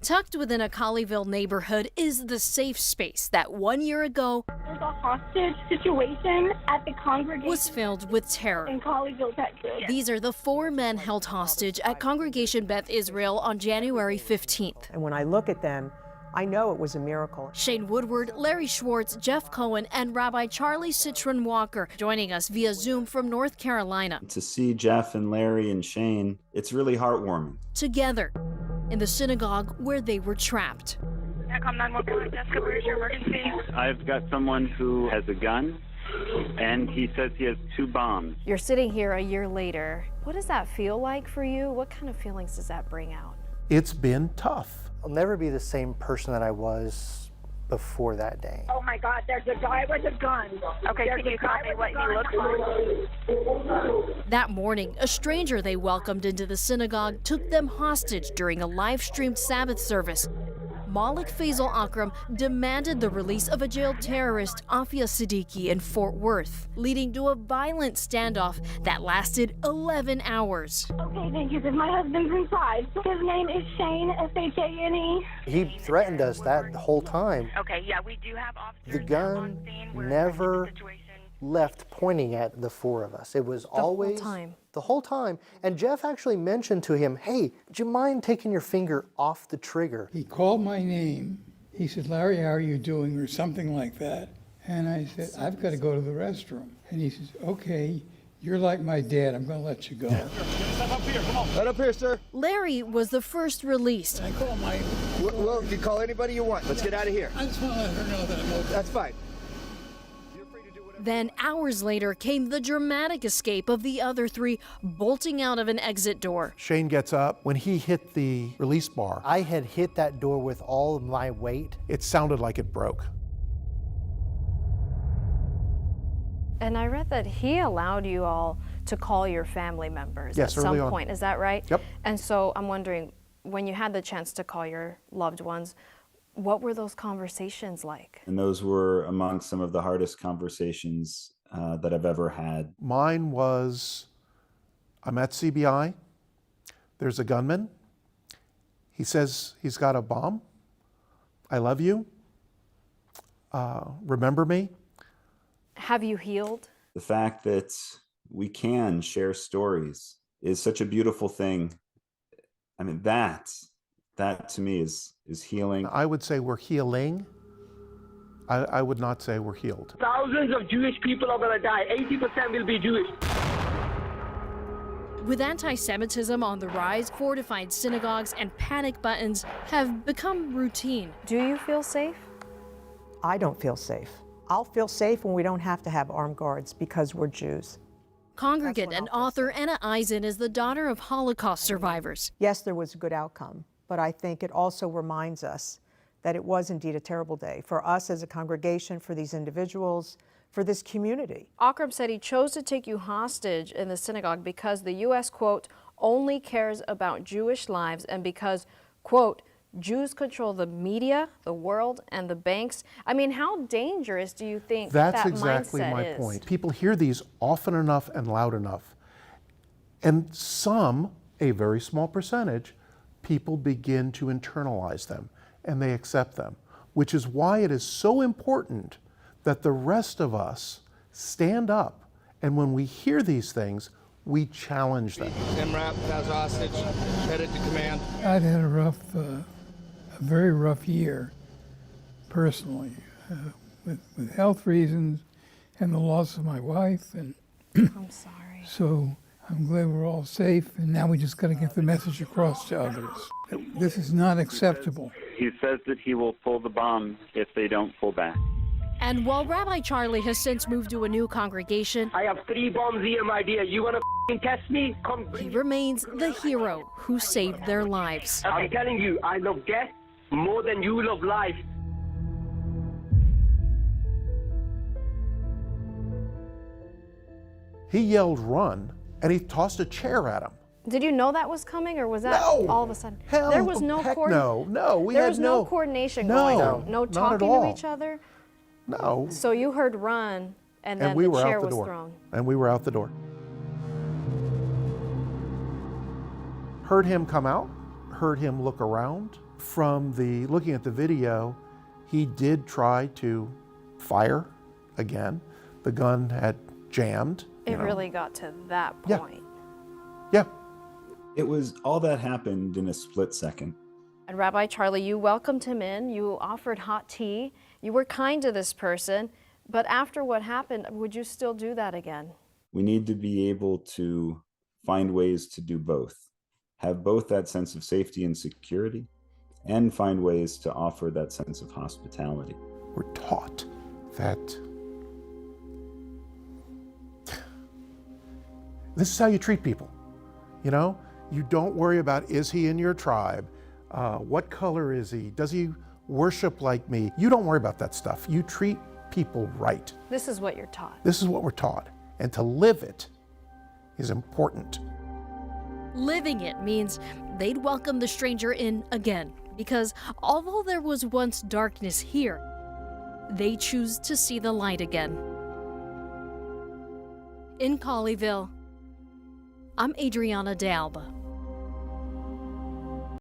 Tucked within a Colleyville neighborhood is the safe space that 1 year ago There's a hostage situation at the Congregation was filled with terror. in Colleyville, Texas. These are the 4 men held hostage at Congregation Beth Israel on January 15th. And when I look at them, I know it was a miracle. Shane Woodward, Larry Schwartz, Jeff Cohen, and Rabbi Charlie Citron Walker joining us via Zoom from North Carolina. To see Jeff and Larry and Shane, it's really heartwarming. Together in the synagogue where they were trapped. Echo 911, Jessica, where's your emergency? I've got someone who has a gun, and he says he has 2 bombs. You're sitting here a year later. What does that feel like for you? What kind of feelings does that bring out? It's been tough. I'll never be the same person that I was before that day. Oh my God, there's a guy with a gun. Okay, can you tell me what he looks like? That morning, a stranger they welcomed into the synagogue took them hostage during a live-streamed Sabbath service. Malik Faisal Akram demanded the release of a jailed terrorist, Afia Siddiqui, in Fort Worth, leading to a violent standoff that lasted 11 hours. Okay, thank you, because my husband's inside. His name is Shane, S-H-A-N-E. He threatened us that the whole time. Okay, yeah, we do have officers. The gun never left pointing at the 4 of us. It was always the whole time. And Jeff actually mentioned to him, hey, do you mind taking your finger off the trigger? He called my name. He said, Larry, how are you doing? Or something like that. And I said, I've got to go to the restroom. And he says, okay, you're like my dad. I'm going to let you go. Step up here. Come on. Right up here, sir. Larry was the first released. I call my... Well, you call anybody you want. Let's get out of here. I just want to let her know that I'm okay. That's fine. Then hours later came the dramatic escape of the other 3 bolting out of an exit door. Shane gets up. When he hit the release bar, I had hit that door with all of my weight. it sounded like it broke. And I read that he allowed you all to call your family members Yes, at early some on. point. Is that right? Yep. And so I'm wondering, when you had the chance to call your loved ones, what were those conversations like? And those were among some of the hardest conversations that I've ever had. Mine was, I'm at CBI. There's a gunman. He says he's got a bomb. I love you. Remember me. Have you healed? The fact that we can share stories is such a beautiful thing. I mean, that to me is healing. I would say we're healing. I would not say we're healed. Thousands of Jewish people are going to die. 80% will be Jewish. With anti-Semitism on the rise, fortified synagogues and panic buttons have become routine. Do you feel safe? I don't feel safe. I'll feel safe when we don't have to have armed guards because we're Jews. Congregant and author Anna Eisen is the daughter of Holocaust survivors. Yes, there was a good outcome, but I think it also reminds us that it was indeed a terrible day for us as a congregation, for these individuals, for this community. Akram said he chose to take you hostage in the synagogue because the U.S., quote, only cares about Jewish lives and because, quote, Jews control the media, the world, and the banks. I mean, how dangerous do you think That's that exactly mindset my is? point. People hear these often enough and loud enough. And some, a very small percentage, people begin to internalize them and they accept them, which is why it is so important that the rest of us stand up, and when we hear these things, we challenge them. MRAP has hostage, headed to command. I'd had a very rough year, personally, with health reasons and the loss of my wife. And I'm sorry. so I'm glad we're all safe, and now we just got to get the message across to others. This is not acceptable. He says that he will pull the bomb if they don't pull back. And while Rabbi Charlie has since moved to a new congregation, I have 3 bombs here, my dear. You want to test me? Come. he remains the hero who saved their lives. I'm telling you, I love death more than you love life. He yelled, "Run," and he tossed a chair at him. Did you know that was coming, or was that No. all of a sudden? Hell, there was no heck coordination. no. We There had was no coordination going on. No not at talking to all. each other. No. So you heard run, and then And we the were chair out the was door. thrown. And we were out the door. Heard him come out, heard him look around, From looking at the video, he did try to fire again. The gun had jammed. It really got to that Yeah. point. Yeah. It was all that happened in a split second. And Rabbi Charlie, you welcomed him in, you offered hot tea, you were kind to this person, but after what happened, would you still do that again? We need to be able to find ways to do both, have both that sense of safety and security, and find ways to offer that sense of hospitality. We're taught that this is how you treat people. You know, you don't worry about, is he in your tribe? What color is he? Does he worship like me? You don't worry about that stuff. You treat people right. This is what you're taught. This is what we're taught. And to live it is important. Living it means they'd welcome the stranger in again, because although there was once darkness here, they choose to see the light again. In Colleyville, I'm Adriana de Alba.